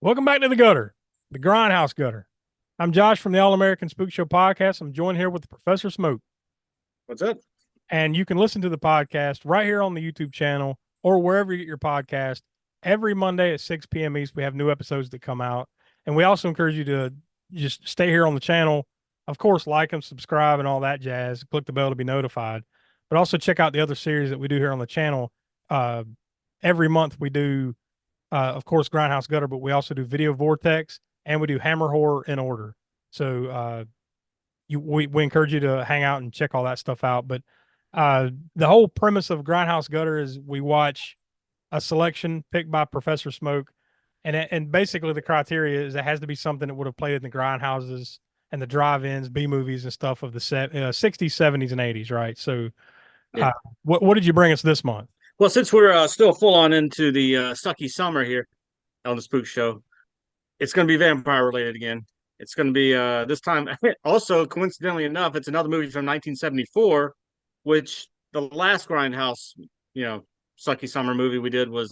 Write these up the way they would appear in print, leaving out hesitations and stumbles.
Welcome back to the gutter, the Grindhouse gutter. I'm Josh from the All American Spookshow podcast. I'm joined here with Professor Smoke. What's up? And you can listen to the podcast right here on the YouTube channel or wherever you get your podcast. Every Monday at 6 p.m. East, we have new episodes that come out. And we also encourage you to just stay here on the channel. Of course, like and subscribe and all that jazz. Click the bell to be notified. But also check out the other series that we do here on the channel. Every month we do of course, Grindhouse Gutter, but we also do Video Vortex and we do Hammer Horror in order. So we encourage you to hang out and check all that stuff out. But the whole premise of Grindhouse Gutter is we watch a selection picked by Professor Smoke, and basically the criteria is it has to be something that would have played in the grindhouses and the drive-ins, B movies, and stuff of the 60s, 70s, and 80s, right? So, Yeah. What did you bring us this month? Well, since we're still full on into the sucky summer here on the Spook Show, it's going to be vampire related again. It's going to be this time. Also, coincidentally enough, it's another movie from 1974, which the last Grindhouse, sucky summer movie we did was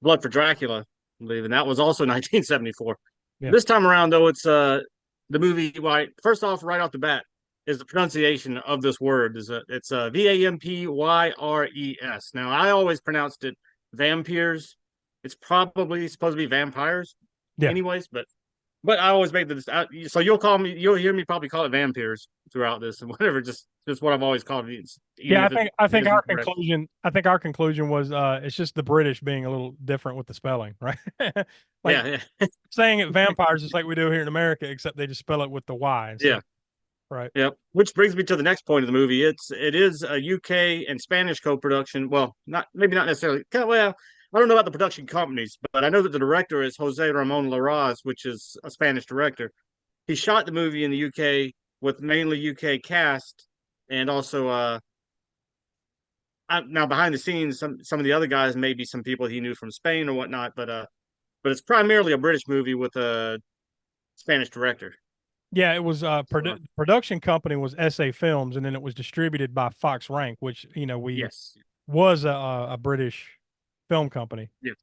Blood for Dracula, I believe, and that was also 1974. Yeah. This time around, though, it's the movie. First off, right off the bat, is the pronunciation of this word. It's Vampyres. Now, I always pronounced it Vampyres. It's probably supposed to be vampires, Yeah. anyways. But I always make this. So you'll hear me probably call it vampires throughout this and whatever. Just what I've always called it. Yeah, I think our conclusion. I think our conclusion was it's just the British being a little different with the spelling, right? Yeah. Saying it vampires is like we do here in America, except they just spell it with the Y. Yeah. Right. Yeah. Which brings me to the next point of the movie. It is a UK and Spanish co-production. Well, not necessarily. Well, I don't know about the production companies, but I know that the director is José Ramón Larraz, which is a Spanish director. He shot the movie in the UK with mainly UK cast, and also now behind the scenes, some of the other guys may be some people he knew from Spain or whatnot, but it's primarily a British movie with a Spanish director. Yeah, it was production company was SA Films, and then it was distributed by Fox Rank, which Yes. was a British film company. Yeah.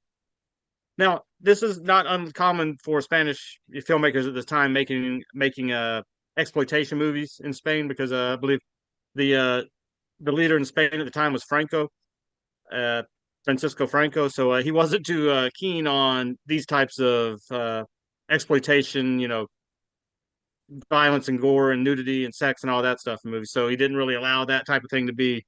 Now, this is not uncommon for Spanish filmmakers at this time making exploitation movies in Spain because I believe the leader in Spain at the time was Francisco Franco. So he wasn't too keen on these types of exploitation, violence and gore and nudity and sex and all that stuff in movies. So he didn't really allow that type of thing to be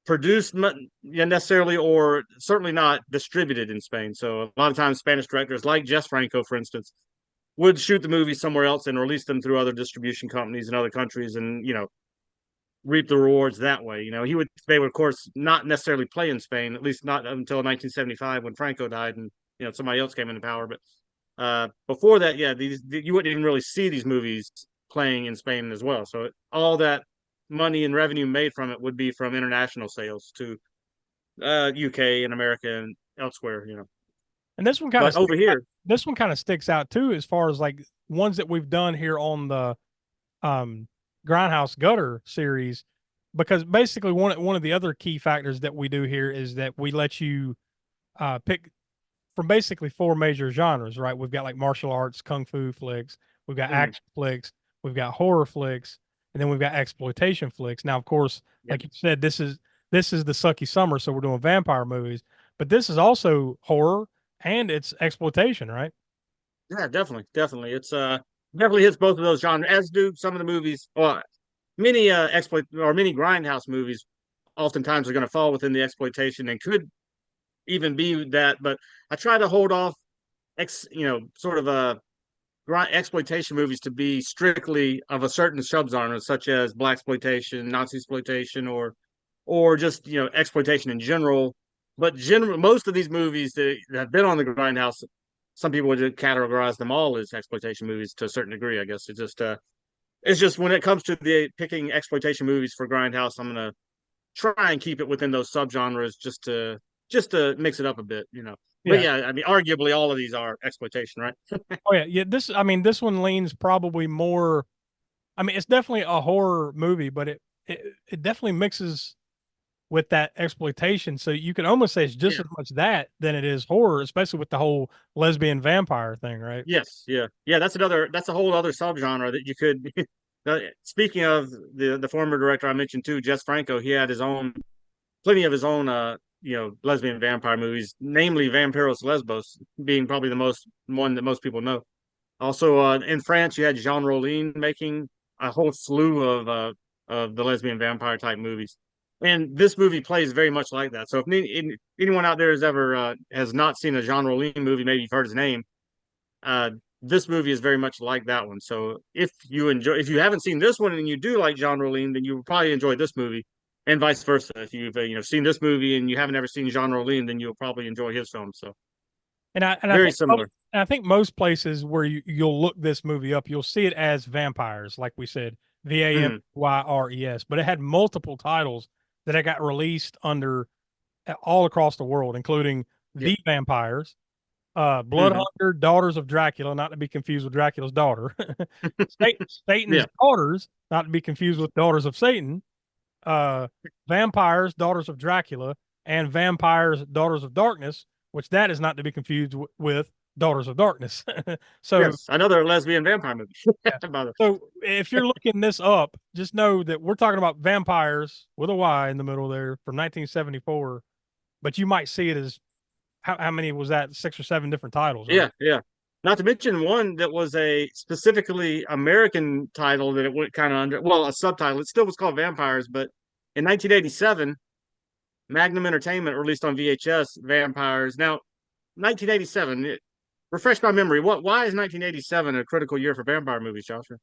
produced necessarily, or certainly not distributed in Spain. So a lot of times Spanish directors like Jess Franco, for instance, would shoot the movie somewhere else and release them through other distribution companies in other countries and, reap the rewards that way. They would of course not necessarily play in Spain, at least not until 1975 when Franco died and, somebody else came into power. But before that, yeah, you wouldn't even really see these movies playing in Spain as well. So all that money and revenue made from it would be from international sales to UK and America and elsewhere. And this one this one kind of sticks out too, as far as like ones that we've done here on the Grindhouse Gutter series, because basically one of the other key factors that we do here is that we let you pick from basically four major genres, right? We've got like martial arts, kung fu flicks, we've got action flicks, we've got horror flicks, and then we've got exploitation flicks. Now, of course, like you said, this is the sucky summer, so we're doing vampire movies, but this is also horror and it's exploitation, right? Yeah, definitely. It's definitely hits both of those genres, as do some of the movies. Well, many many grindhouse movies oftentimes are going to fall within the exploitation and could even be that, but I try to hold off sort of a exploitation movies to be strictly of a certain subgenre, such as black exploitation, Nazi exploitation, or just exploitation in general. But most of these movies that have been on the Grindhouse, some people would categorize them all as exploitation movies to a certain degree. I guess it's just when it comes to the picking exploitation movies for Grindhouse, I'm gonna try and keep it within those subgenres just to mix it up a bit. But yeah, I mean, arguably all of these are exploitation, right? Oh yeah. This one leans probably more. I mean, it's definitely a horror movie, but it definitely mixes with that exploitation. So you could almost say it's just Yeah. as much that than it is horror, especially with the whole lesbian vampire thing, right? Yes. Yeah. Yeah. That's a whole other subgenre that you could. Speaking of the former director I mentioned too, Jess Franco, he had his own plenty of his own lesbian vampire movies, namely Vampiros Lesbos being probably the most one that most people know. Also, in France, you had Jean Rollin making a whole slew of the lesbian vampire type movies, and this movie plays very much like that. So anyone out there has not seen a Jean Rollin movie, maybe you've heard his name. Uh, this movie is very much like that one. So if you haven't seen this one and you do like Jean Rollin, then you will probably enjoy this movie, and vice versa. If you've seen this movie and you haven't ever seen Jean Rollin, then you'll probably enjoy his film. So And very similar. I think most places where you'll look this movie up, you'll see it as Vampires, like we said, Vampyres, but it had multiple titles that it got released under all across the world, including Yeah. The Vampires, Blood Mm-hmm. Hunter, Daughters of Dracula, not to be confused with Dracula's daughter, Satan's Yeah. Daughters, not to be confused with Daughters of Satan, uh, Vampires, Daughters of Dracula, and Vampires, Daughters of Darkness, which that is not to be confused with Daughters of Darkness. So, Yes. Another lesbian vampire movie. yeah. About it. So if you're looking this up, just know that we're talking about Vampires with a Y in the middle there from 1974, but you might see it as how many was that? 6 or 7 different titles, right? Yeah. Yeah. Not to mention one that was a specifically American title that it went kind of under, well, a subtitle. It still was called Vampires, but in 1987, Magnum Entertainment released on VHS Vampires. Now, 1987, refresh my memory. Why is 1987 a critical year for vampire movies, Joshua?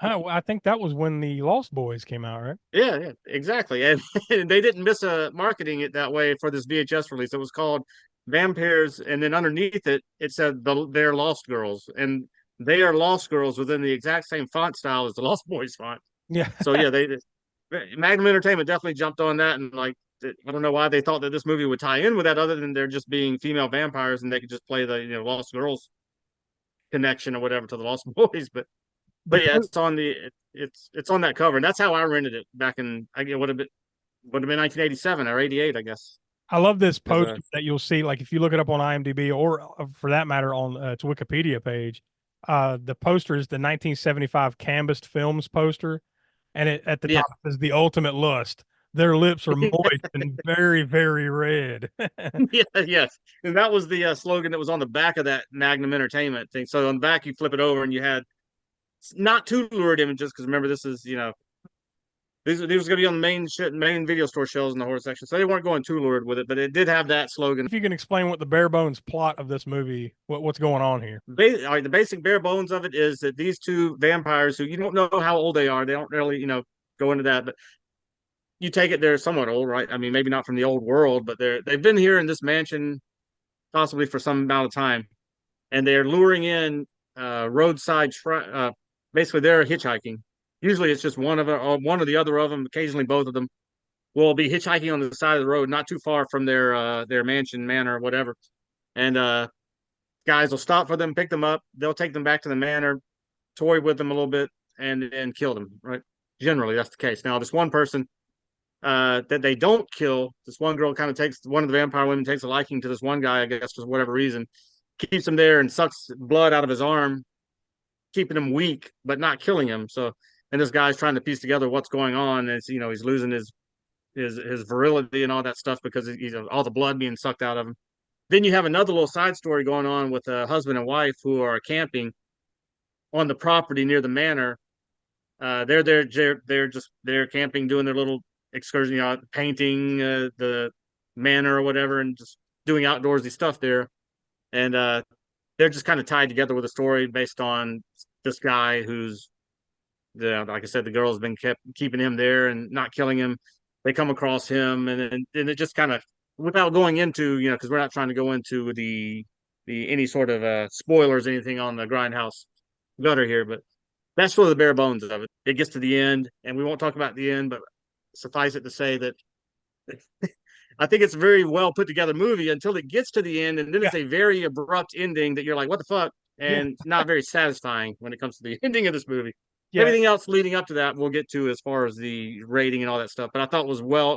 I think that was when the Lost Boys came out, right? Yeah, yeah, exactly. And, and they didn't miss marketing it that way for this VHS release. It was called Vampires, and then underneath it, it said they're Lost Girls, and they are Lost Girls within the exact same font style as the Lost Boys font. Yeah. So yeah, they Magnum Entertainment definitely jumped on that, and like I don't know why they thought that this movie would tie in with that, other than they're just being female vampires, and they could just play the Lost Girls connection or whatever to the Lost Boys. The But yeah, it's on that cover, and that's how I rented it back in I get would have been 1987 or 88, I guess. I love this As poster that you'll see. Like if you look it up on IMDb or for that matter on its Wikipedia page, the poster is the 1975 Canvas Films poster, and it at the Yeah, top is the ultimate lust. Their lips are moist and very, very red. yeah, yes, and that was the slogan that was on the back of that Magnum Entertainment thing. So on the back, you flip it over, and you had not too lurid images because remember this is these was going to be on the main video store shelves in the horror section, so they weren't going too lurid with it, but it did have that slogan. If you can explain what the bare bones plot of this movie, what's going on here? All right, the basic bare bones of it is that these two vampires, who you don't know how old they are, they don't really go into that, but you take it they're somewhat old, right? I mean, maybe not from the old world, but they've been here in this mansion possibly for some amount of time, and they're luring in basically they're hitchhiking. Usually it's just one or the other of them, occasionally both of them will be hitchhiking on the side of the road, not too far from their manor or whatever. And guys will stop for them, pick them up, they'll take them back to the manor, toy with them a little bit, and kill them, right? Generally that's the case. Now this one person that they don't kill, this one girl kind of takes one of the vampire women takes a liking to this one guy, I guess for whatever reason, keeps him there and sucks blood out of his arm, keeping him weak but not killing him. So, and this guy's trying to piece together what's going on, and it's, he's losing his virility and all that stuff because he's all the blood being sucked out of him. Then you have another little side story going on with a husband and wife who are camping on the property near the manor. They're camping, doing their little excursion, painting the manor or whatever, and just doing outdoorsy stuff there. And they're just kind of tied together with a story based on this guy who's like I said, the girl's been keeping him there and not killing him. They come across him, and it just kind of, without going into because we're not trying to go into the any sort of spoilers, anything on the Grindhouse gutter here, but that's really the bare bones of it. It gets to the end, and we won't talk about the end, but suffice it to say that I think it's a very well put together movie until it gets to the end, and then Yeah, it's a very abrupt ending that you're like, what the fuck? yeah. And not very satisfying when it comes to the ending of this movie. Yeah. Everything else leading up to that, we'll get to as far as the rating and all that stuff. But I thought it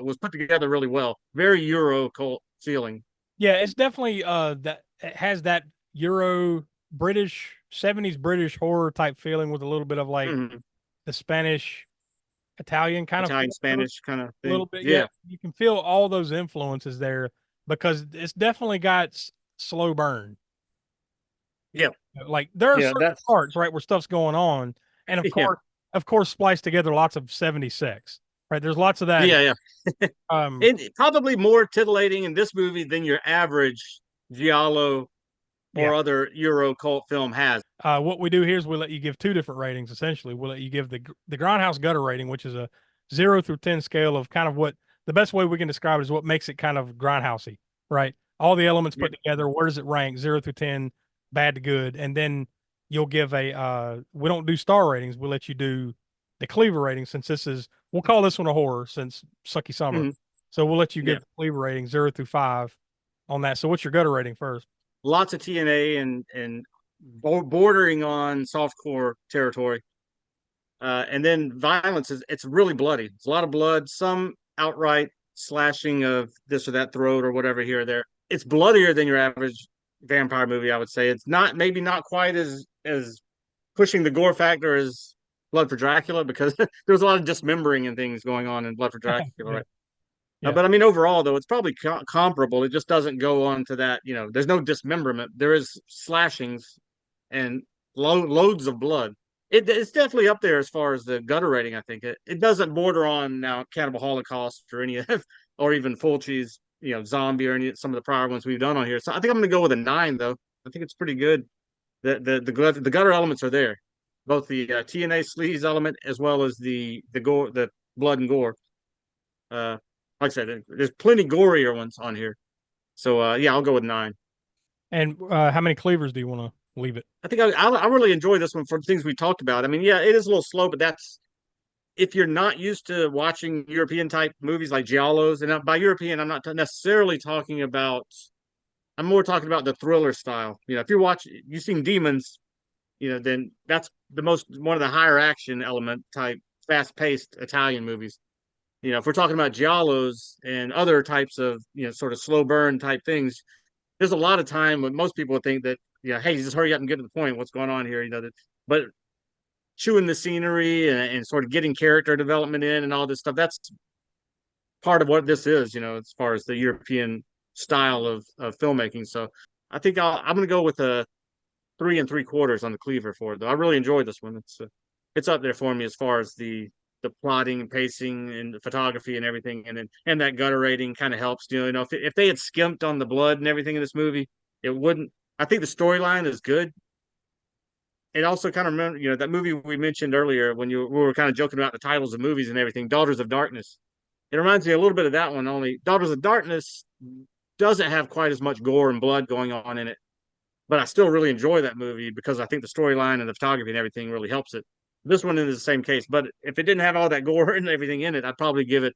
was put together really well. Very Euro cult feeling. Yeah, it's definitely that it has that Euro British 70s British horror type feeling with a little bit of like Mm-hmm. the Spanish Italian kind of Italian, feel to it, Spanish kind of a thing. little bit. Yeah, Yeah. you can feel all those influences there because it's definitely got slow burn. Yeah. Like there are Yeah. certain That's, parts right where stuff's going on, and yeah. of course, spliced together lots of 76. Right, there's lots of that. Yeah. Yeah. Um, And probably more titillating in this movie than your average Giallo yeah. or other Euro cult film has. What we do here is we let you give two different ratings. Essentially, we'll let you give the Grindhouse gutter rating, which is a 0 through 10 scale of kind of what the best way we can describe it is what makes it kind of grindhousey, right? All the elements Yeah. put together. Where does it rank? 0 through 10, bad to good, and then you'll give a. We don't do star ratings. We'll let you do the Cleaver rating since this is. We'll call this one a horror since Sucky Summer. Mhm. So we'll let you Yeah. give the Cleaver rating 0 through 5 on that. So what's your gutter rating first? Lots of TNA and bordering on softcore territory. And then violence is it's really bloody. It's a lot of blood, some outright slashing of this or that throat or whatever here or there. It's bloodier than your average vampire movie, I would say. It's not maybe not quite as pushing the gore factor as Blood for Dracula because there's a lot of dismembering and things going on in Blood for Dracula, Yeah, right? yeah. But I mean, overall, though, it's probably comparable. It just doesn't go on to that. There's no dismemberment. There is slashings and loads of blood. It's definitely up there as far as the gutter rating. I think it doesn't border on now Cannibal Holocaust or any of, or even Full Cheese, Zombie or any some of the prior ones we've done on here. So I think I'm going to go with a 9, though. I think it's pretty good. The gutter elements are there, both the TNA sleaze element as well as the gore, the blood and gore. Uh, like I said, there's plenty gorier ones on here. So yeah, I'll go with 9. And how many cleavers do you want to leave it? I think I really enjoy this one for the things we talked about. I mean, yeah, it is a little slow, but that's if you're not used to watching European type movies like giallos, and by European, I'm not necessarily talking about. I'm more talking about the thriller style. If you've seen Demons, then that's one of the higher action element type, fast paced Italian movies. If we're talking about giallos and other types of sort of slow burn type things, there's a lot of time when most people would think that hey, just hurry up and get to the point. What's going on here? But chewing the scenery and sort of getting character development in and all this stuff. That's part of what this is. As far as the European style of filmmaking. So I think I'm going to go with a 3 3/4 on the cleaver for it. Though I really enjoyed this one. It's up there for me as far as the plotting and pacing and the photography and everything, and that gutter rating kind of helps. If they had skimped on the blood and everything in this movie, it wouldn't. I think the storyline is good. It also kind of remember, that movie we mentioned earlier when we were kind of joking about the titles of movies and everything, Daughters of Darkness. It reminds me a little bit of that one. Only Daughters of Darkness doesn't have quite as much gore and blood going on in it, but I still really enjoy that movie because I think the storyline and the photography and everything really helps it. This one is the same case, but if it didn't have all that gore and everything in it, I'd probably give it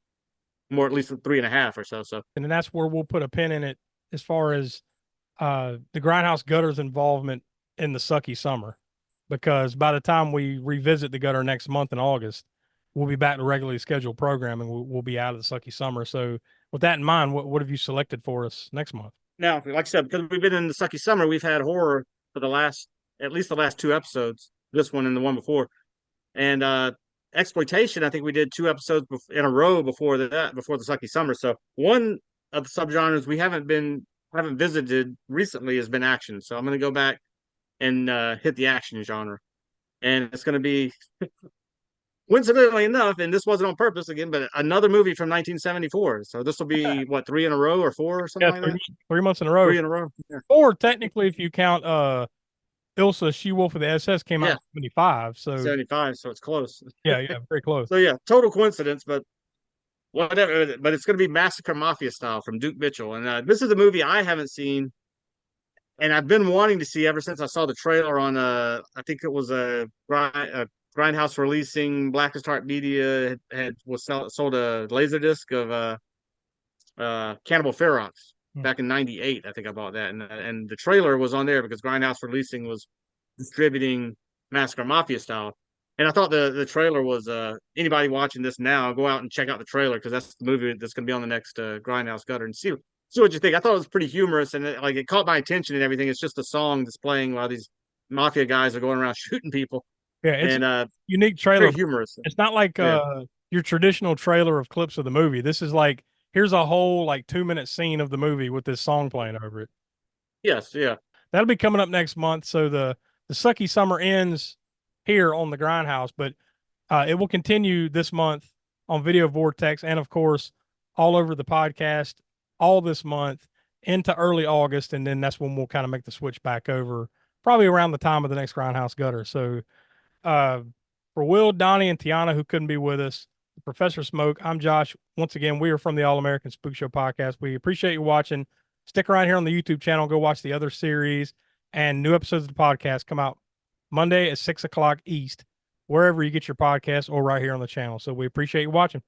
more, at least a 3.5 or so. So And then that's where we'll put a pin in it as far as the Grindhouse gutter's involvement in the Sucky Summer, because by the time we revisit the gutter next month in August, we'll be back to regularly scheduled programming. We'll be out of the Sucky Summer. So with that in mind, what have you selected for us next month? now, like I said, because we've been in the sucky summer, we've had horror for at least the last 2 episodes, this one and the one before. And exploitation, I think we did 2 episodes in a row before the sucky summer. So one of the subgenres we haven't visited recently has been action. So I'm going to go back and hit the action genre, and it's going to be coincidentally enough, and this wasn't on purpose again, but another movie from 1974. So this will be what, 3 in a row or 4 or something Yeah, like that. 3 months in a row. 3 in a row. Yeah. Or technically, if you count Ilsa She Wolf of the SS came out Yeah. in 75. So 75, so it's close. yeah, very close. So yeah, total coincidence, but whatever. But it's going to be Massacre Mafia style from Duke Mitchell, and this is a movie I haven't seen, and I've been wanting to see ever since I saw the trailer on I think it was a Grindhouse releasing Blackest Heart Media sold a laser disc of Cannibal Ferox back in '98. I think I bought that, and the trailer was on there because Grindhouse releasing was distributing Massacre Mafia style. And I thought the trailer was anybody watching this now, go out and check out the trailer because that's the movie that's going to be on the next Grindhouse Gutter and see what you think. I thought it was pretty humorous and it caught my attention and everything. It's just a song that's playing while these mafia guys are going around shooting people. Yeah, it's and a unique trailer. very humorous. It's not like Yeah. your traditional trailer of clips of the movie. This is like here's a whole like 2 minute scene of the movie with this song playing over it. Yes, yeah. That'll be coming up next month. So the sucky summer ends here on the Grindhouse, but it will continue this month on Video Vortex and of course all over the podcast all this month into early August, and then that's when we'll kind of make the switch back over, probably around the time of the next Grindhouse Gutter. So uh, for Will, Donnie, and Tiana, who couldn't be with us, Professor Smoke, I'm Josh. Once again, we are from the All American Spook Show podcast. We appreciate you watching. Stick around here on the YouTube channel. Go watch the other series, and new episodes of the podcast come out Monday at 6 o'clock East, wherever you get your podcast, or right here on the channel. So we appreciate you watching.